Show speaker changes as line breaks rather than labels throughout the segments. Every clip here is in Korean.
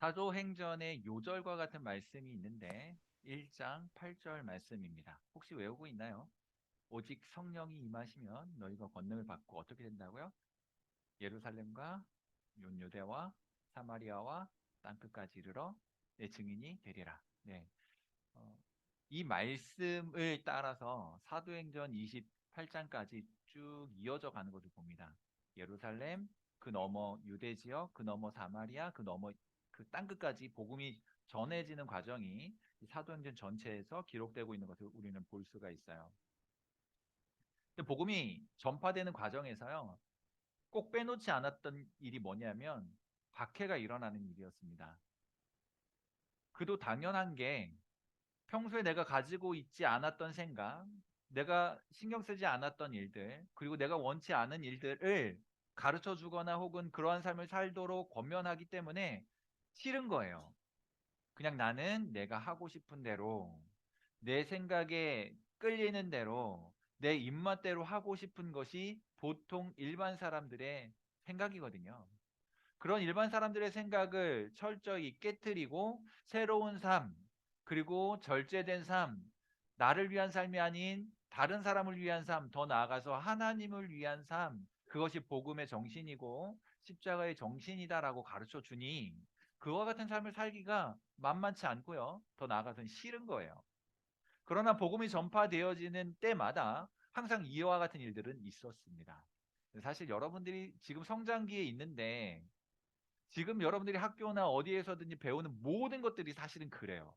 사도행전의 요절과 같은 말씀이 있는데 1장 8절 말씀입니다. 혹시 외우고 있나요? 오직 성령이 임하시면 너희가 권능을 받고 어떻게 된다고요? 예루살렘과 온 유대와 사마리아와 땅끝까지 이르러 내 증인이 되리라. 네. 어, 이 말씀을 따라서 사도행전 28장까지 쭉 이어져 가는 것을 봅니다. 예루살렘, 그 너머 유대 지역, 그 너머 사마리아, 그 너머 그 땅끝까지 복음이 전해지는 과정이 이 사도행전 전체에서 기록되고 있는 것을 우리는 볼 수가 있어요. 근데 복음이 전파되는 과정에서요, 꼭 빼놓지 않았던 일이 뭐냐면 박해가 일어나는 일이었습니다. 그도 당연한 게 평소에 내가 가지고 있지 않았던 생각, 내가 신경 쓰지 않았던 일들, 그리고 내가 원치 않은 일들을 가르쳐 주거나 혹은 그러한 삶을 살도록 권면하기 때문에 싫은 거예요. 그냥 나는 내가 하고 싶은 대로, 내 생각에 끌리는 대로, 내 입맛대로 하고 싶은 것이 보통 일반 사람들의 생각이거든요. 그런 일반 사람들의 생각을 철저히 깨트리고 새로운 삶, 그리고 절제된 삶, 나를 위한 삶이 아닌 다른 사람을 위한 삶, 더 나아가서 하나님을 위한 삶, 그것이 복음의 정신이고 십자가의 정신이다라고 가르쳐 주니 그와 같은 삶을 살기가 만만치 않고요. 더 나아가서는 싫은 거예요. 그러나 복음이 전파되어지는 때마다 항상 이와 같은 일들은 있었습니다. 사실 여러분들이 지금 성장기에 있는데 지금 여러분들이 학교나 어디에서든지 배우는 모든 것들이 사실은 그래요.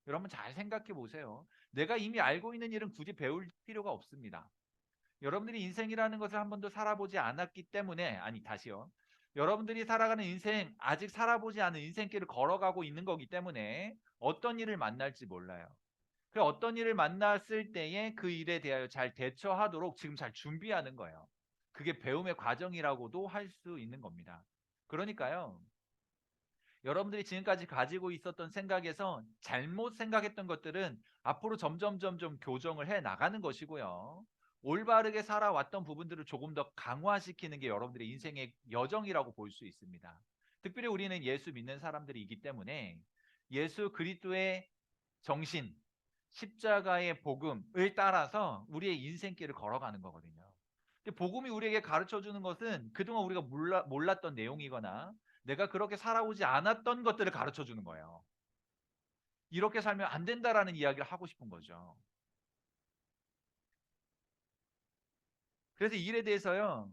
여러분 잘 생각해 보세요. 내가 이미 알고 있는 일은 굳이 배울 필요가 없습니다. 여러분들이 인생이라는 것을 한 번도 살아보지 않았기 때문에, 아니 다시요. 여러분들이 살아가는 인생, 아직 살아보지 않은 인생길을 걸어가고 있는 거기 때문에 어떤 일을 만날지 몰라요. 그 어떤 일을 만났을 때에 그 일에 대하여 잘 대처하도록 지금 잘 준비하는 거예요. 그게 배움의 과정이라고도 할 수 있는 겁니다. 그러니까요. 여러분들이 지금까지 가지고 있었던 생각에서 잘못 생각했던 것들은 앞으로 점점 교정을 해 나가는 것이고요. 올바르게 살아왔던 부분들을 조금 더 강화시키는 게 여러분들의 인생의 여정이라고 볼 수 있습니다. 특별히 우리는 예수 믿는 사람들이기 때문에 예수 그리스도의 정신, 십자가의 복음을 따라서 우리의 인생길을 걸어가는 거거든요. 근데 복음이 우리에게 가르쳐 주는 것은 그동안 우리가 몰랐던 내용이거나 내가 그렇게 살아오지 않았던 것들을 가르쳐 주는 거예요. 이렇게 살면 안 된다라는 이야기를 하고 싶은 거죠. 그래서 이 일에 대해서요.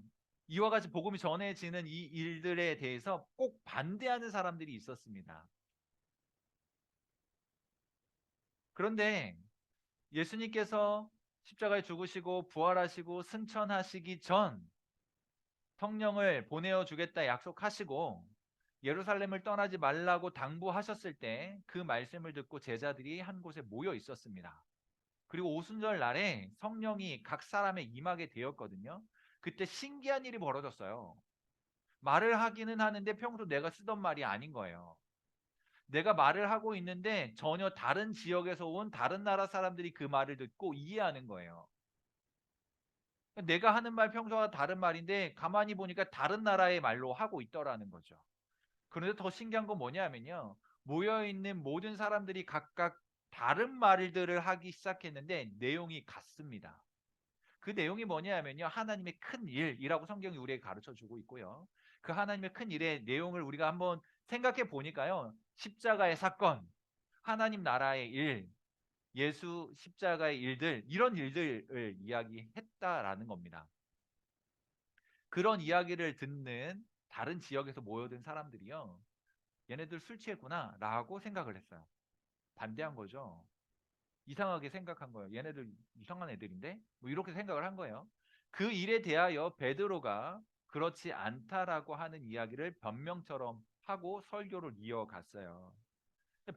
이와 같이 복음이 전해지는 이 일들에 대해서 꼭 반대하는 사람들이 있었습니다. 그런데 예수님께서 십자가에 죽으시고 부활하시고 승천하시기 전 성령을 보내어 주겠다 약속하시고 예루살렘을 떠나지 말라고 당부하셨을 때 그 말씀을 듣고 제자들이 한 곳에 모여 있었습니다. 그리고 오순절 날에 성령이 각 사람에 임하게 되었거든요. 그때 신기한 일이 벌어졌어요. 말을 하기는 하는데 평소 내가 쓰던 말이 아닌 거예요. 내가 말을 하고 있는데 전혀 다른 지역에서 온 다른 나라 사람들이 그 말을 듣고 이해하는 거예요. 내가 하는 말 평소와 다른 말인데 가만히 보니까 다른 나라의 말로 하고 있더라는 거죠. 그런데 더 신기한 건 뭐냐면요. 모여있는 모든 사람들이 각각 다른 말들을 하기 시작했는데 내용이 같습니다. 그 내용이 뭐냐면요. 하나님의 큰 일이라고 성경이 우리에게 가르쳐 주고 있고요. 그 하나님의 큰 일의 내용을 우리가 한번 생각해 보니까요. 십자가의 사건, 하나님 나라의 일, 예수 십자가의 일들, 이런 일들을 이야기했다라는 겁니다. 그런 이야기를 듣는 다른 지역에서 모여든 사람들이요. 얘네들 술 취했구나 라고 생각을 했어요. 반대한 거죠. 이상하게 생각한 거예요. 얘네들 이상한 애들인데? 뭐 이렇게 생각을 한 거예요. 그 일에 대하여 베드로가 그렇지 않다라고 하는 이야기를 변명처럼 하고 설교를 이어갔어요.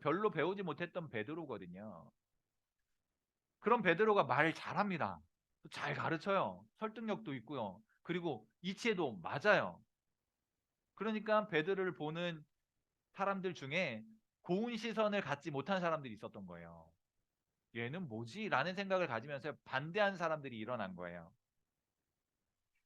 별로 배우지 못했던 베드로거든요. 그런 베드로가 말을 잘합니다. 잘 가르쳐요. 설득력도 있고요. 그리고 이치에도 맞아요. 그러니까 베드로를 보는 사람들 중에 고운 시선을 갖지 못한 사람들이 있었던 거예요. 얘는 뭐지? 라는 생각을 가지면서 반대한 사람들이 일어난 거예요.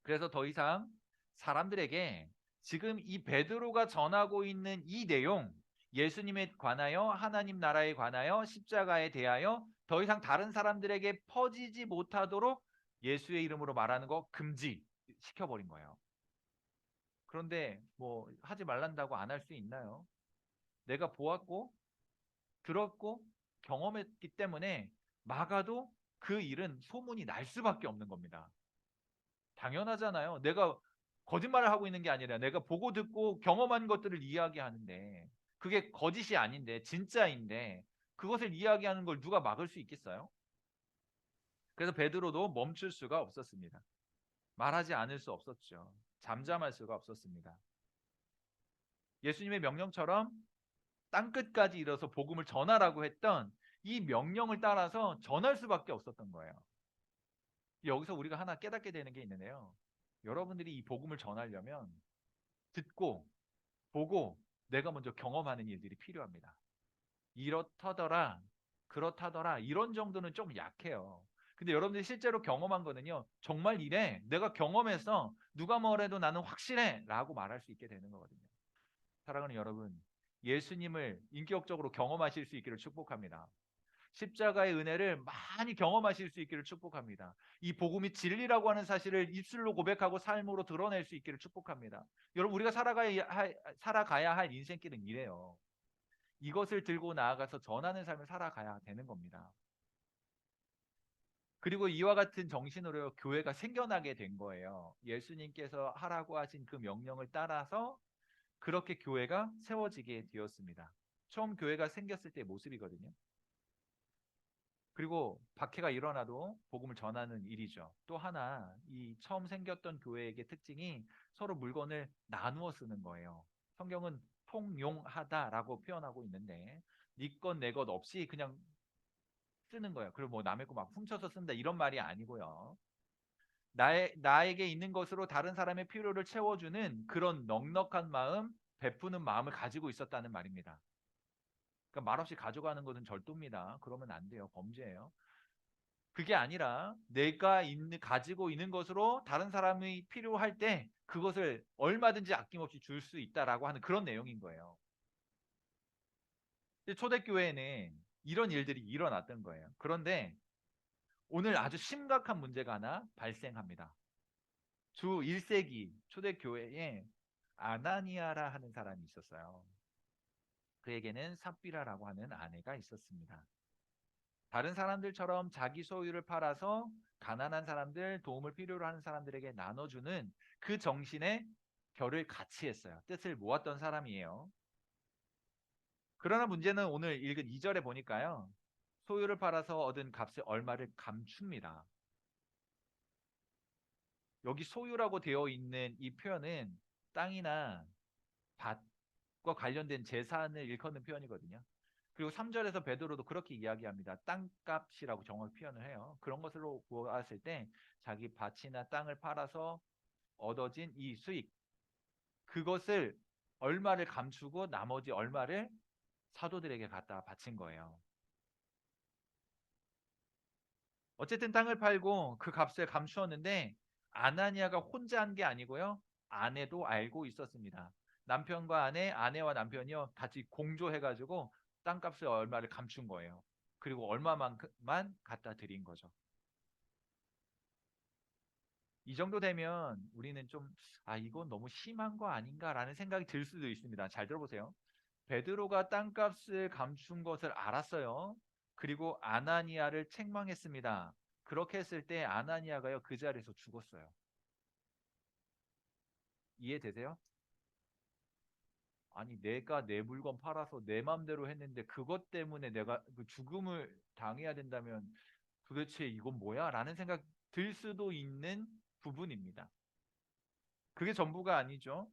그래서 더 이상 사람들에게 지금 이 베드로가 전하고 있는 이 내용, 예수님에 관하여, 하나님 나라에 관하여, 십자가에 대하여 더 이상 다른 사람들에게 퍼지지 못하도록 예수의 이름으로 말하는 거 금지시켜버린 거예요. 그런데 뭐 하지 말란다고 안 할 수 있나요? 내가 보았고 들었고 경험했기 때문에 막아도 그 일은 소문이 날 수밖에 없는 겁니다. 당연하잖아요. 내가 거짓말을 하고 있는 게 아니라 내가 보고 듣고 경험한 것들을 이야기하는데 그게 거짓이 아닌데 진짜인데 그것을 이야기하는 걸 누가 막을 수 있겠어요? 그래서 베드로도 멈출 수가 없었습니다. 말하지 않을 수 없었죠. 잠잠할 수가 없었습니다. 예수님의 명령처럼 땅끝까지 이뤄서 복음을 전하라고 했던 이 명령을 따라서 전할 수밖에 없었던 거예요. 여기서 우리가 하나 깨닫게 되는 게 있는데요. 여러분들이 이 복음을 전하려면 듣고 보고 내가 먼저 경험하는 일들이 필요합니다. 이렇다더라 그렇다더라 이런 정도는 좀 약해요. 근데 여러분들이 실제로 경험한 거는요. 정말 이래 내가 경험해서 누가 뭐래도 나는 확실해 라고 말할 수 있게 되는 거거든요. 사랑하는 여러분, 예수님을 인격적으로 경험하실 수 있기를 축복합니다. 십자가의 은혜를 많이 경험하실 수 있기를 축복합니다. 이 복음이 진리라고 하는 사실을 입술로 고백하고 삶으로 드러낼 수 있기를 축복합니다. 여러분 우리가 살아가야 할 인생길은 이래요. 이것을 들고 나아가서 전하는 삶을 살아가야 되는 겁니다. 그리고 이와 같은 정신으로 교회가 생겨나게 된 거예요. 예수님께서 하라고 하신 그 명령을 따라서 그렇게 교회가 세워지게 되었습니다. 처음 교회가 생겼을 때의 모습이거든요. 그리고 박해가 일어나도 복음을 전하는 일이죠. 또 하나 이 처음 생겼던 교회의 특징이 서로 물건을 나누어 쓰는 거예요. 성경은 통용하다라고 표현하고 있는데 네 것 내 것 없이 그냥 쓰는 거예요. 그리고 뭐 남의 거 막 훔쳐서 쓴다 이런 말이 아니고요. 나에게 있는 것으로 다른 사람의 필요를 채워주는 그런 넉넉한 마음, 베푸는 마음을 가지고 있었다는 말입니다. 그러니까 말없이 가져가는 것은 절도입니다. 그러면 안 돼요. 범죄예요. 그게 아니라 내가 가지고 있는 것으로 다른 사람이 필요할 때 그것을 얼마든지 아낌없이 줄 수 있다라고 하는 그런 내용인 거예요. 초대교회에는 이런 일들이 일어났던 거예요. 그런데 오늘 아주 심각한 문제가 하나 발생합니다. 주 1세기 초대교회에 아나니아라 하는 사람이 있었어요. 그에게는 삽비라라고 하는 아내가 있었습니다. 다른 사람들처럼 자기 소유를 팔아서 가난한 사람들, 도움을 필요로 하는 사람들에게 나눠주는 그 정신에 별을 같이 했어요. 뜻을 모았던 사람이에요. 그러나 문제는 오늘 읽은 2절에 보니까요. 소유를 팔아서 얻은 값의 얼마를 감춥니다. 여기 소유라고 되어 있는 이 표현은 땅이나 밭과 관련된 재산을 일컫는 표현이거든요. 그리고 3절에서 베드로도 그렇게 이야기합니다. 땅값이라고 정확히 표현을 해요. 그런 것으로 보았을 때 자기 밭이나 땅을 팔아서 얻어진 이 수익, 그것을 얼마를 감추고 나머지 얼마를 사도들에게 갖다 바친 거예요. 어쨌든 땅을 팔고 그 값을 감추었는데 아나니아가 혼자 한 게 아니고요. 아내도 알고 있었습니다. 남편과 아내, 아내와 남편이요 같이 공조해가지고 땅값을 얼마를 감춘 거예요. 그리고 얼마만큼만 갖다 드린 거죠. 이 정도 되면 우리는 좀, 이건 너무 심한 거 아닌가라는 생각이 들 수도 있습니다. 잘 들어보세요. 베드로가 땅값을 감춘 것을 알았어요. 그리고 아나니아를 책망했습니다. 그렇게 했을 때 아나니아가요, 그 자리에서 죽었어요. 이해되세요? 아니, 내가 내 물건 팔아서 내 맘대로 했는데 그것 때문에 내가 그 죽음을 당해야 된다면 도대체 이건 뭐야? 라는 생각 들 수도 있는 부분입니다. 그게 전부가 아니죠.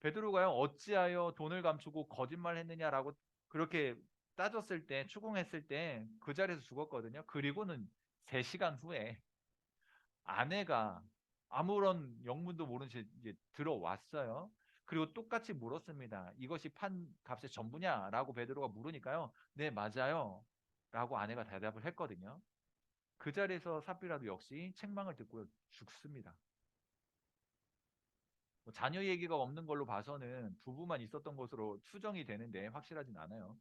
베드로가요, 어찌하여 돈을 감추고 거짓말했느냐라고 그렇게 따졌을 때, 추궁했을 때 그 자리에서 죽었거든요. 그리고는 3시간 후에 아내가 아무런 영문도 모른 채 이제 들어왔어요. 그리고 똑같이 물었습니다. 이것이 판 값의 전부냐라고 베드로가 물으니까요. 네, 맞아요. 라고 아내가 대답을 했거든요. 그 자리에서 삽비라도 역시 책망을 듣고 죽습니다. 뭐 자녀 얘기가 없는 걸로 봐서는 부부만 있었던 것으로 추정이 되는데 확실하진 않아요.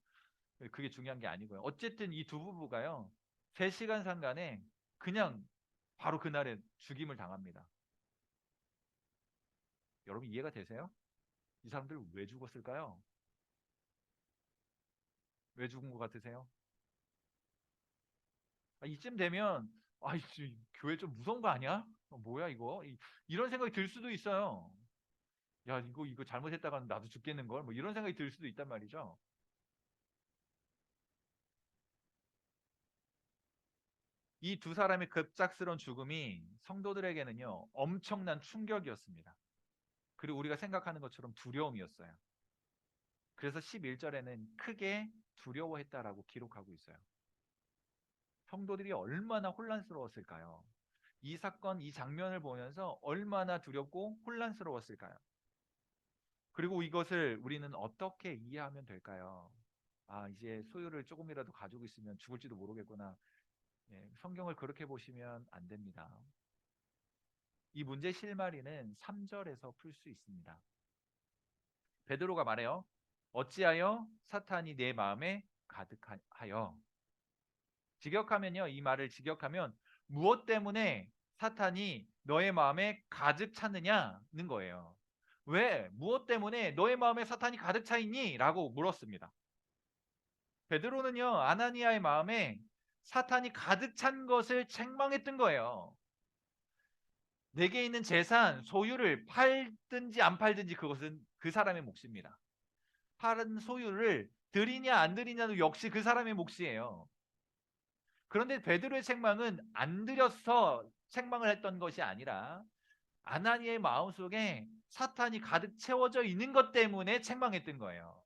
그게 중요한 게 아니고요. 어쨌든 이 두 부부가요. 3시간 상간에 그냥 바로 그날에 죽임을 당합니다. 여러분 이해가 되세요? 이 사람들 왜 죽었을까요? 왜 죽은 것 같으세요? 이쯤 되면 교회 좀 무서운 거 아니야? 뭐야 이거? 이런 생각이 들 수도 있어요. 야 이거 잘못했다가는 나도 죽겠는 걸? 뭐 이런 생각이 들 수도 있단 말이죠. 이 두 사람의 급작스러운 죽음이 성도들에게는요 엄청난 충격이었습니다. 그리고 우리가 생각하는 것처럼 두려움이었어요. 그래서 11절에는 크게 두려워했다라고 기록하고 있어요. 성도들이 얼마나 혼란스러웠을까요? 이 사건, 이 장면을 보면서 얼마나 두렵고 혼란스러웠을까요? 그리고 이것을 우리는 어떻게 이해하면 될까요? 이제 소유를 조금이라도 가지고 있으면 죽을지도 모르겠구나. 성경을 그렇게 보시면 안 됩니다. 이 문제 실마리는 3절에서 풀 수 있습니다. 베드로가 말해요. 어찌하여 사탄이 내 마음에 가득하여. 직역하면요. 이 말을 직역하면 무엇 때문에 사탄이 너의 마음에 가득 찼느냐는 거예요. 왜? 무엇 때문에 너의 마음에 사탄이 가득 차 있니? 라고 물었습니다. 베드로는요. 아나니아의 마음에 사탄이 가득 찬 것을 책망했던 거예요. 내게 있는 재산, 소유를 팔든지 안 팔든지 그것은 그 사람의 몫입니다. 팔은 소유를 드리냐 안 드리냐도 역시 그 사람의 몫이에요. 그런데 베드로의 책망은 안 드려서 책망을 했던 것이 아니라 아나니의 마음속에 사탄이 가득 채워져 있는 것 때문에 책망했던 거예요.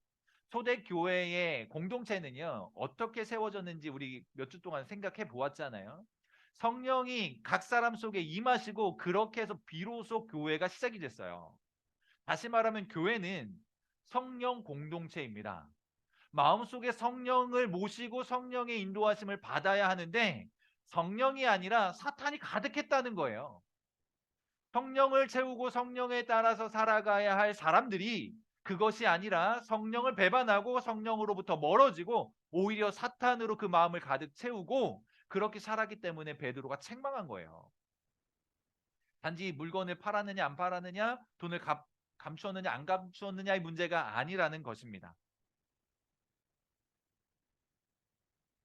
초대교회의 공동체는요 어떻게 세워졌는지 우리 몇 주 동안 생각해 보았잖아요. 성령이 각 사람 속에 임하시고 그렇게 해서 비로소 교회가 시작이 됐어요. 다시 말하면 교회는 성령 공동체입니다. 마음속에 성령을 모시고 성령의 인도하심을 받아야 하는데 성령이 아니라 사탄이 가득했다는 거예요. 성령을 채우고 성령에 따라서 살아가야 할 사람들이 그것이 아니라 성령을 배반하고 성령으로부터 멀어지고 오히려 사탄으로 그 마음을 가득 채우고 그렇게 살았기 때문에 베드로가 책망한 거예요. 단지 물건을 팔았느냐 안 팔았느냐, 돈을 감추었느냐 안 감추었느냐의 문제가 아니라는 것입니다.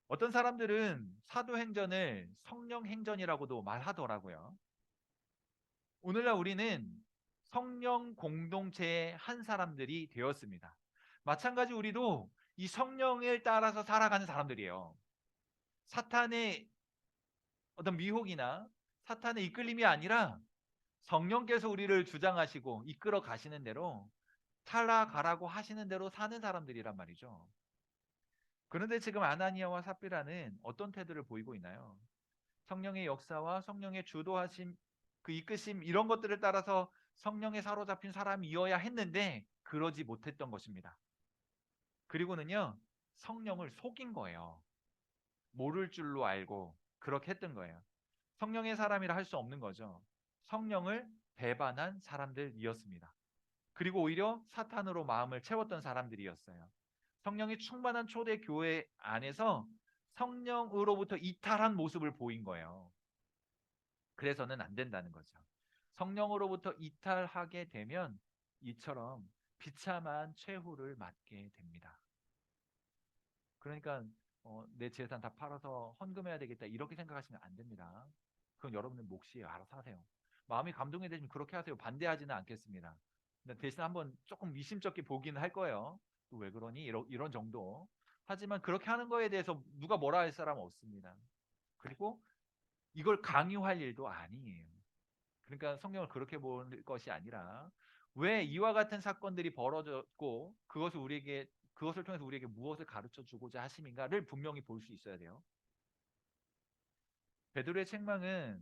어떤 사람들은 사도행전을 성령행전이라고도 말하더라고요. 오늘날 우리는 성령 공동체의 한 사람들이 되었습니다. 마찬가지 우리도 이 성령을 따라서 살아가는 사람들이에요. 사탄의 어떤 미혹이나 사탄의 이끌림이 아니라 성령께서 우리를 주장하시고 이끌어 가시는 대로 살아가라고 하시는 대로 사는 사람들이란 말이죠. 그런데 지금 아나니아와 삽비라는 어떤 태도를 보이고 있나요? 성령의 역사와 성령의 주도하심, 그 이끄심 이런 것들을 따라서 성령에 사로잡힌 사람이어야 했는데 그러지 못했던 것입니다. 그리고는요. 성령을 속인 거예요. 모를 줄로 알고 그렇게 했던 거예요. 성령의 사람이라 할 수 없는 거죠. 성령을 배반한 사람들이었습니다. 그리고 오히려 사탄으로 마음을 채웠던 사람들이었어요. 성령이 충만한 초대 교회 안에서 성령으로부터 이탈한 모습을 보인 거예요. 그래서는 안 된다는 거죠. 성령으로부터 이탈하게 되면 이처럼 비참한 최후를 맞게 됩니다. 그러니까 내 재산 다 팔아서 헌금해야 되겠다 이렇게 생각하시면 안 됩니다. 그건 여러분의 몫이에요. 알아서 하세요. 마음이 감동이 되시면 그렇게 하세요. 반대하지는 않겠습니다. 근데 대신 한번 조금 미심쩍게 보기는 할 거예요. 또 왜 그러니? 이런 정도. 하지만 그렇게 하는 거에 대해서 누가 뭐라 할 사람은 없습니다. 그리고 이걸 강요할 일도 아니에요. 그러니까 성경을 그렇게 볼 것이 아니라 왜 이와 같은 사건들이 벌어졌고 그것을 통해서 우리에게 무엇을 가르쳐 주고자 하심인가를 분명히 볼 수 있어야 돼요. 베드로의 책망은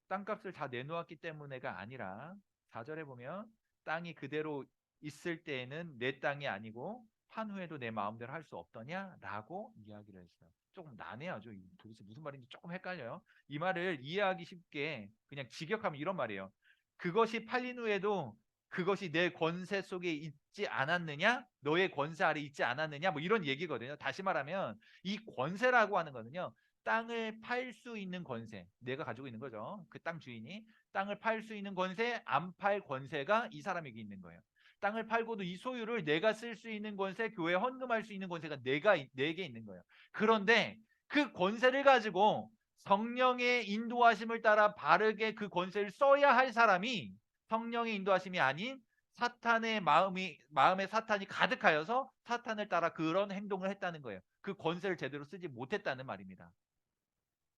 땅값을 다 내놓았기 때문에가 아니라 4절에 보면 땅이 그대로 있을 때에는 내 땅이 아니고 판 후에도 내 마음대로 할 수 없더냐라고 이야기를 했어요. 조금 난해하죠. 도대체 무슨 말인지 조금 헷갈려요. 이 말을 이해하기 쉽게 그냥 직역하면 이런 말이에요. 그것이 팔린 후에도 그것이 내 권세 속에 있지 않았느냐? 너의 권세 아래 있지 않았느냐? 뭐 이런 얘기거든요. 다시 말하면 이 권세라고 하는 거는요. 땅을 팔 수 있는 권세. 내가 가지고 있는 거죠. 그 땅 주인이 땅을 팔 수 있는 권세, 안 팔 권세가 이 사람에게 있는 거예요. 땅을 팔고도 이 소유를 내가 쓸 수 있는 권세, 교회에 헌금할 수 있는 권세가 내게 있는 거예요. 그런데 그 권세를 가지고 성령의 인도하심을 따라 바르게 그 권세를 써야 할 사람이 성령의 인도하심이 아닌 사탄의 마음에 사탄이 가득하여서 사탄을 따라 그런 행동을 했다는 거예요. 그 권세를 제대로 쓰지 못했다는 말입니다.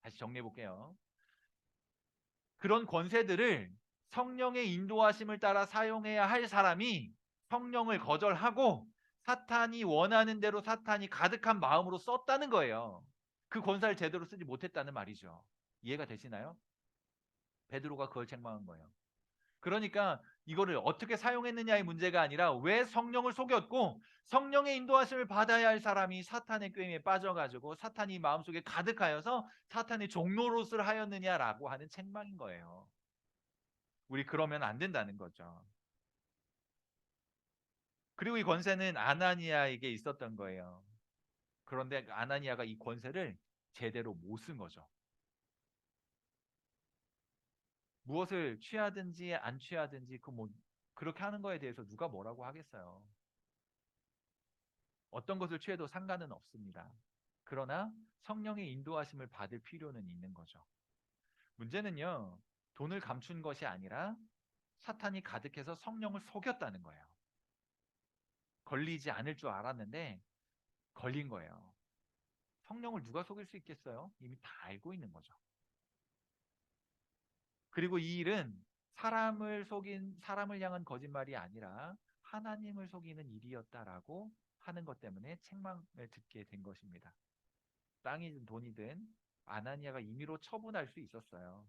다시 정리해 볼게요. 그런 권세들을 성령의 인도하심을 따라 사용해야 할 사람이 성령을 거절하고 사탄이 원하는 대로 사탄이 가득한 마음으로 썼다는 거예요. 그 권세를 제대로 쓰지 못했다는 말이죠. 이해가 되시나요? 베드로가 그걸 책망한 거예요. 그러니까 이거를 어떻게 사용했느냐의 문제가 아니라 왜 성령을 속였고 성령의 인도하심을 받아야 할 사람이 사탄의 꾀임에 빠져가지고 사탄이 마음속에 가득하여서 사탄의 종노릇을 하였느냐라고 하는 책망인 거예요. 우리 그러면 안 된다는 거죠. 그리고 이 권세는 아나니아에게 있었던 거예요. 그런데 아나니아가 이 권세를 제대로 못 쓴 거죠. 무엇을 취하든지 안 취하든지 그렇게 하는 거에 대해서 누가 뭐라고 하겠어요. 어떤 것을 취해도 상관은 없습니다. 그러나 성령의 인도하심을 받을 필요는 있는 거죠. 문제는요, 돈을 감춘 것이 아니라 사탄이 가득해서 성령을 속였다는 거예요. 걸리지 않을 줄 알았는데 걸린 거예요. 성령을 누가 속일 수 있겠어요? 이미 다 알고 있는 거죠. 그리고 이 일은 사람을 향한 거짓말이 아니라 하나님을 속이는 일이었다라고 하는 것 때문에 책망을 듣게 된 것입니다. 땅이든 돈이든 아나니아가 임의로 처분할 수 있었어요.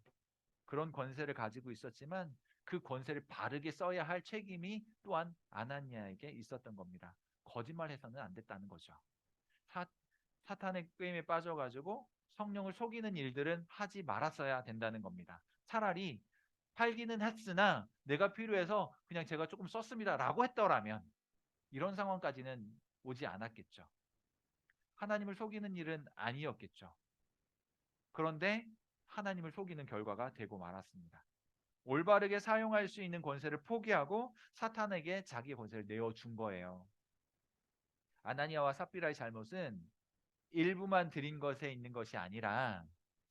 그런 권세를 가지고 있었지만 그 권세를 바르게 써야 할 책임이 또한 아나니아에게 있었던 겁니다. 거짓말해서는 안 됐다는 거죠. 사, 사탄의 꾀임에 빠져가지고 성령을 속이는 일들은 하지 말았어야 된다는 겁니다. 차라리 팔기는 했으나 내가 필요해서 그냥 제가 조금 썼습니다 라고 했더라면 이런 상황까지는 오지 않았겠죠. 하나님을 속이는 일은 아니었겠죠. 그런데 하나님을 속이는 결과가 되고 말았습니다. 올바르게 사용할 수 있는 권세를 포기하고 사탄에게 자기 권세를 내어준 거예요. 아나니아와 삽비라의 잘못은 일부만 드린 것에 있는 것이 아니라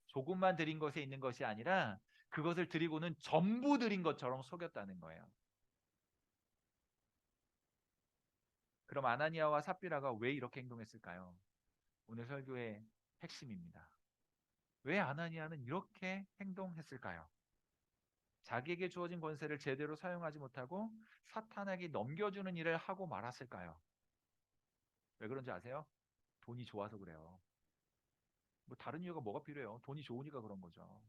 조금만 드린 것에 있는 것이 아니라 그것을 드리고는 전부 드린 것처럼 속였다는 거예요. 그럼 아나니아와 삽비라가 왜 이렇게 행동했을까요? 오늘 설교의 핵심입니다. 왜 아나니아는 이렇게 행동했을까요? 자기에게 주어진 권세를 제대로 사용하지 못하고 사탄에게 넘겨주는 일을 하고 말았을까요? 왜 그런지 아세요? 돈이 좋아서 그래요. 뭐 다른 이유가 뭐가 필요해요? 돈이 좋으니까 그런 거죠.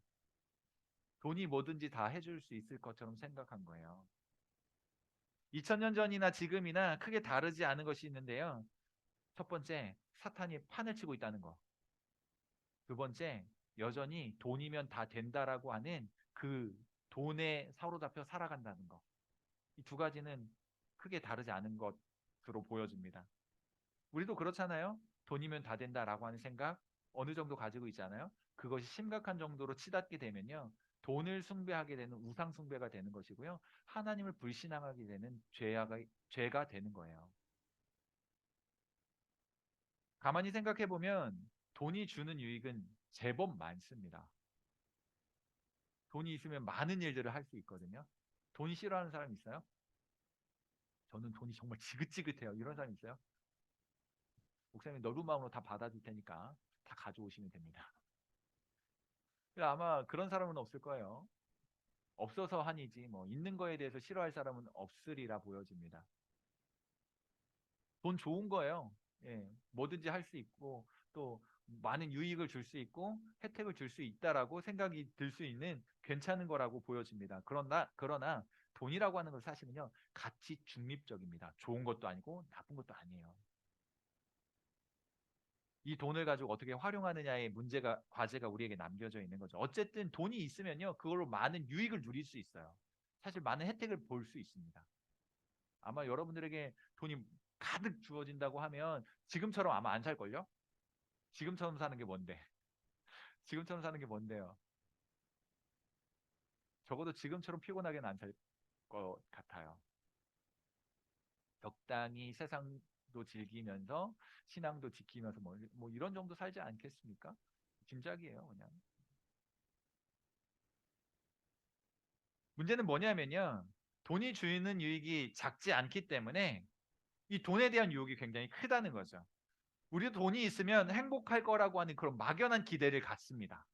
돈이 뭐든지 다 해줄 수 있을 것처럼 생각한 거예요. 2000년 전이나 지금이나 크게 다르지 않은 것이 있는데요. 첫 번째, 사탄이 판을 치고 있다는 거. 두 번째, 여전히 돈이면 다 된다라고 하는 그 돈에 사로잡혀 살아간다는 거. 이 두 가지는 크게 다르지 않은 것으로 보여집니다. 우리도 그렇잖아요. 돈이면 다 된다라고 하는 생각 어느 정도 가지고 있잖아요. 그것이 심각한 정도로 치닫게 되면요. 돈을 숭배하게 되는 우상 숭배가 되는 것이고요. 하나님을 불신앙하게 되는 죄가 되는 거예요. 가만히 생각해 보면 돈이 주는 유익은 제법 많습니다. 돈이 있으면 많은 일들을 할 수 있거든요. 돈 싫어하는 사람 있어요? 저는 돈이 정말 지긋지긋해요. 이런 사람 있어요? 목사님 넓은 마음으로 다 받아줄 테니까 다 가져오시면 됩니다. 아마 그런 사람은 없을 거예요. 없어서 한이지 뭐 있는 거에 대해서 싫어할 사람은 없으리라 보여집니다. 돈 좋은 거예요. 예, 뭐든지 할 수 있고 또 많은 유익을 줄 수 있고 혜택을 줄 수 있다라고 생각이 들 수 있는 괜찮은 거라고 보여집니다. 그러나 돈이라고 하는 건 사실은요 가치 중립적입니다. 좋은 것도 아니고 나쁜 것도 아니에요. 이 돈을 가지고 어떻게 활용하느냐의 과제가 우리에게 남겨져 있는 거죠. 어쨌든 돈이 있으면요, 그걸로 많은 유익을 누릴 수 있어요. 사실 많은 혜택을 볼 수 있습니다. 아마 여러분들에게 돈이 가득 주어진다고 하면 지금처럼 아마 안 살걸요? 지금처럼 사는 게 뭔데? 지금처럼 사는 게 뭔데요? 적어도 지금처럼 피곤하게는 안 살 것 같아요. 적당히 세상도 즐기면서 신앙도 지키면서 뭐 이런 정도 살지 않겠습니까? 짐작이에요, 그냥. 문제는 뭐냐면요. 돈이 주는 유익이 작지 않기 때문에 이 돈에 대한 유혹이 굉장히 크다는 거죠. 우리도 돈이 있으면 행복할 거라고 하는 그런 막연한 기대를 갖습니다.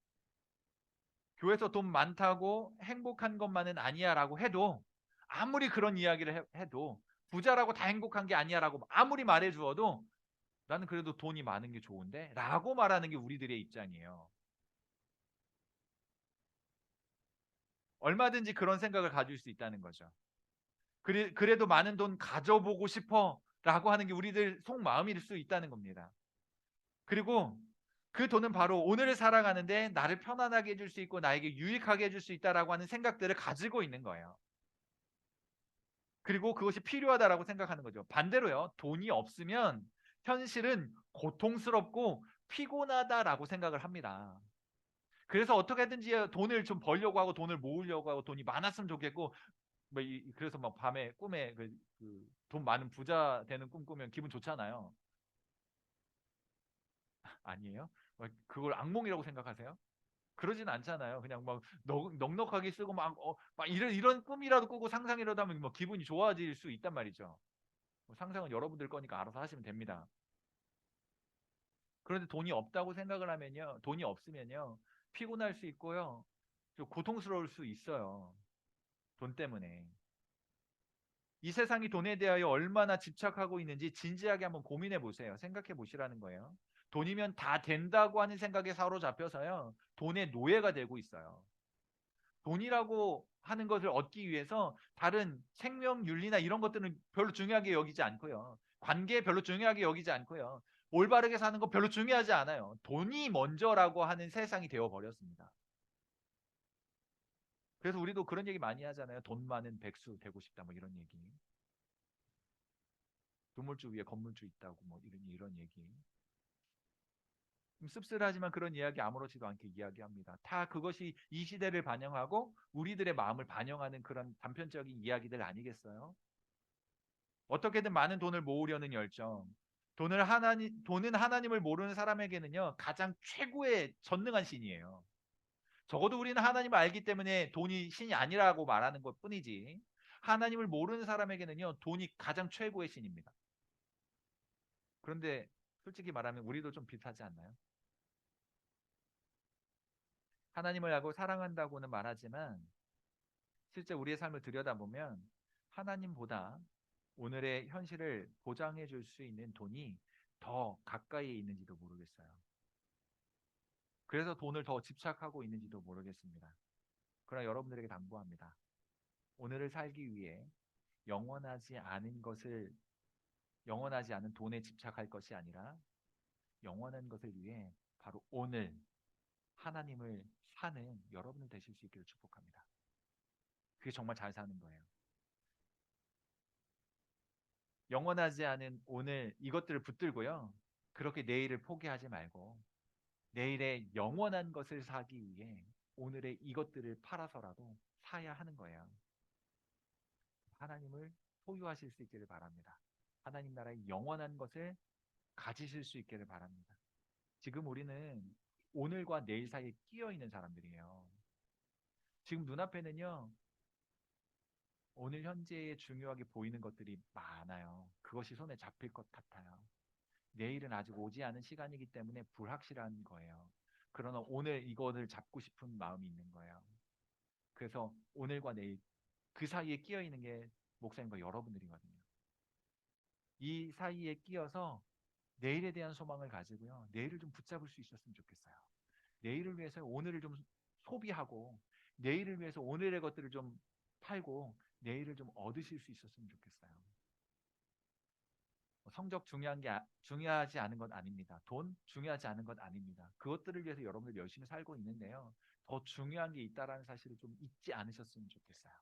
교회에서 돈 많다고 행복한 것만은 아니야라고 해도 아무리 그런 이야기를 해도 부자라고 다 행복한 게 아니야라고 아무리 말해 주어도 나는 그래도 돈이 많은 게 좋은데 라고 말하는 게 우리들의 입장이에요. 얼마든지 그런 생각을 가질 수 있다는 거죠. 그래도 많은 돈 가져보고 싶어 라고 하는 게 우리들 속마음일 수 있다는 겁니다. 그리고 그 돈은 바로 오늘을 살아가는데 나를 편안하게 해줄 수 있고 나에게 유익하게 해줄 수 있다라고 하는 생각들을 가지고 있는 거예요. 그리고 그것이 필요하다라고 생각하는 거죠. 반대로요. 돈이 없으면 현실은 고통스럽고 피곤하다라고 생각을 합니다. 그래서 어떻게든지 돈을 좀 벌려고 하고 돈을 모으려고 하고 돈이 많았으면 좋겠고 그래서 막 밤에 꿈에 돈 많은 부자 되는 꿈 꾸면 기분 좋잖아요. 아니에요? 그걸 악몽이라고 생각하세요? 그러진 않잖아요. 그냥 막 넉넉하게 쓰고 막 이런 꿈이라도 꾸고 상상이라도 하면 뭐 기분이 좋아질 수 있단 말이죠. 뭐 상상은 여러분들 거니까 알아서 하시면 됩니다. 그런데 돈이 없다고 생각을 하면요. 돈이 없으면요. 피곤할 수 있고요. 좀 고통스러울 수 있어요. 돈 때문에. 이 세상이 돈에 대하여 얼마나 집착하고 있는지 진지하게 한번 고민해 보세요. 생각해 보시라는 거예요. 돈이면 다 된다고 하는 생각에 사로잡혀서요. 돈의 노예가 되고 있어요. 돈이라고 하는 것을 얻기 위해서 다른 생명 윤리나 이런 것들은 별로 중요하게 여기지 않고요. 관계 별로 중요하게 여기지 않고요. 올바르게 사는 거 별로 중요하지 않아요. 돈이 먼저라고 하는 세상이 되어 버렸습니다. 그래서 우리도 그런 얘기 많이 하잖아요. 돈 많은 백수 되고 싶다 뭐 이런 얘기. 두물주 위에 건물주 있다고 뭐 이런 얘기. 좀 씁쓸하지만 그런 이야기 아무렇지도 않게 이야기합니다. 다 그것이 이 시대를 반영하고 우리들의 마음을 반영하는 그런 단편적인 이야기들 아니겠어요? 어떻게든 많은 돈을 모으려는 열정. 돈은 하나님을 모르는 사람에게는요, 가장 최고의 전능한 신이에요. 적어도 우리는 하나님을 알기 때문에 돈이 신이 아니라고 말하는 것 뿐이지, 하나님을 모르는 사람에게는요, 돈이 가장 최고의 신입니다. 그런데 솔직히 말하면 우리도 좀 비슷하지 않나요? 하나님을 알고 사랑한다고는 말하지만, 실제 우리의 삶을 들여다보면, 하나님보다 오늘의 현실을 보장해 줄 수 있는 돈이 더 가까이에 있는지도 모르겠어요. 그래서 돈을 더 집착하고 있는지도 모르겠습니다. 그러나 여러분들에게 당부합니다. 오늘을 살기 위해 영원하지 않은 것을, 영원하지 않은 돈에 집착할 것이 아니라 영원한 것을 위해 바로 오늘 하나님을 사는 여러분을 되실 수 있기를 축복합니다. 그게 정말 잘 사는 거예요. 영원하지 않은 오늘 이것들을 붙들고요. 그렇게 내일을 포기하지 말고 내일의 영원한 것을 사기 위해 오늘의 이것들을 팔아서라도 사야 하는 거예요. 하나님을 소유하실 수 있기를 바랍니다. 하나님 나라의 영원한 것을 가지실 수 있기를 바랍니다. 지금 우리는 오늘과 내일 사이에 끼어 있는 사람들이에요. 지금 눈앞에는요, 오늘 현재에 중요하게 보이는 것들이 많아요. 그것이 손에 잡힐 것 같아요. 내일은 아직 오지 않은 시간이기 때문에 불확실한 거예요. 그러나 오늘 이것을 잡고 싶은 마음이 있는 거예요. 그래서 오늘과 내일 그 사이에 끼어 있는 게 목사님과 여러분들이거든요. 이 사이에 끼어서 내일에 대한 소망을 가지고요. 내일을 좀 붙잡을 수 있었으면 좋겠어요. 내일을 위해서 오늘을 좀 소비하고 내일을 위해서 오늘의 것들을 좀 팔고 내일을 좀 얻으실 수 있었으면 좋겠어요. 성적 중요하지 않은 것 아닙니다. 돈 중요하지 않은 것 아닙니다. 그것들을 위해서 여러분들 열심히 살고 있는데요. 더 중요한 게 있다라는 사실을 좀 잊지 않으셨으면 좋겠어요.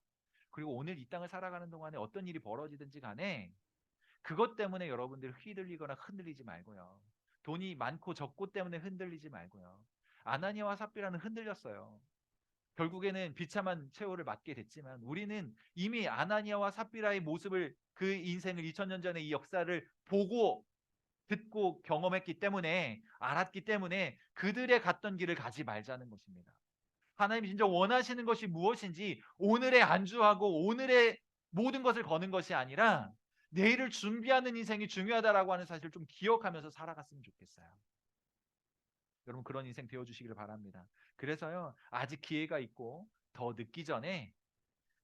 그리고 오늘 이 땅을 살아가는 동안에 어떤 일이 벌어지든지 간에 그것 때문에 여러분들 휘둘리거나 흔들리지 말고요. 돈이 많고 적고 때문에 흔들리지 말고요. 아나니아와 삽비라는 흔들렸어요. 결국에는 비참한 최후를 맞게 됐지만 우리는 이미 아나니아와 삽비라의 모습을, 그 인생을 2000년 전에 이 역사를 보고 듣고 경험했기 때문에, 알았기 때문에 그들의 갔던 길을 가지 말자는 것입니다. 하나님이 진짜 원하시는 것이 무엇인지 오늘에 안주하고 오늘의 모든 것을 거는 것이 아니라 내일을 준비하는 인생이 중요하다라고 하는 사실을 좀 기억하면서 살아갔으면 좋겠어요. 여러분 그런 인생 되어주시기를 바랍니다. 그래서요, 아직 기회가 있고 더 늦기 전에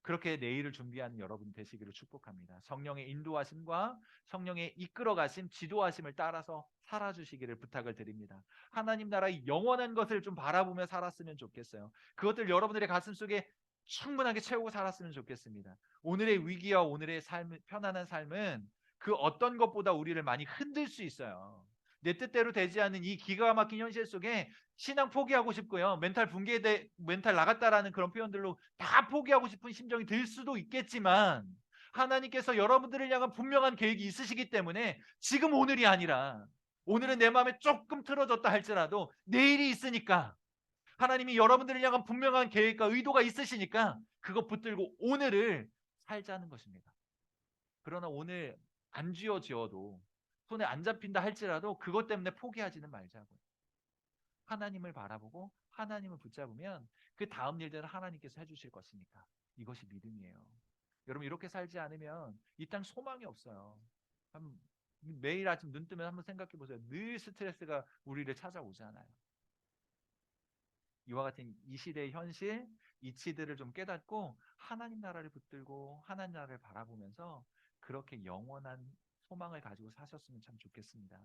그렇게 내일을 준비하는 여러분 되시기를 축복합니다. 성령의 인도하심과 성령의 이끌어가심, 지도하심을 따라서 살아주시기를 부탁을 드립니다. 하나님 나라의 영원한 것을 좀 바라보며 살았으면 좋겠어요. 그것들 여러분들의 가슴 속에 충분하게 채우고 살았으면 좋겠습니다. 오늘의 위기와 오늘의 삶, 편안한 삶은 그 어떤 것보다 우리를 많이 흔들 수 있어요. 내 뜻대로 되지 않는 이 기가 막힌 현실 속에 신앙 포기하고 싶고요. 멘탈 나갔다라는 그런 표현들로 다 포기하고 싶은 심정이 들 수도 있겠지만 하나님께서 여러분들을 향한 분명한 계획이 있으시기 때문에 지금 오늘이 아니라, 오늘은 내 마음에 조금 틀어졌다 할지라도 내일이 있으니까, 하나님이 여러분들을 향한 분명한 계획과 의도가 있으시니까 그거 붙들고 오늘을 살자는 것입니다. 그러나 오늘 안 쥐어지어도, 손에 안 잡힌다 할지라도 그것 때문에 포기하지는 말자고요. 하나님을 바라보고 하나님을 붙잡으면 그 다음 일들은 하나님께서 해주실 것이니까, 이것이 믿음이에요. 여러분 이렇게 살지 않으면 이 땅 소망이 없어요. 매일 아침 눈 뜨면 한번 생각해 보세요. 늘 스트레스가 우리를 찾아오잖아요. 이와 같은 이 시대의 현실, 이치들을 좀 깨닫고 하나님 나라를 붙들고 하나님 나라를 바라보면서 그렇게 영원한 소망을 가지고 사셨으면 참 좋겠습니다.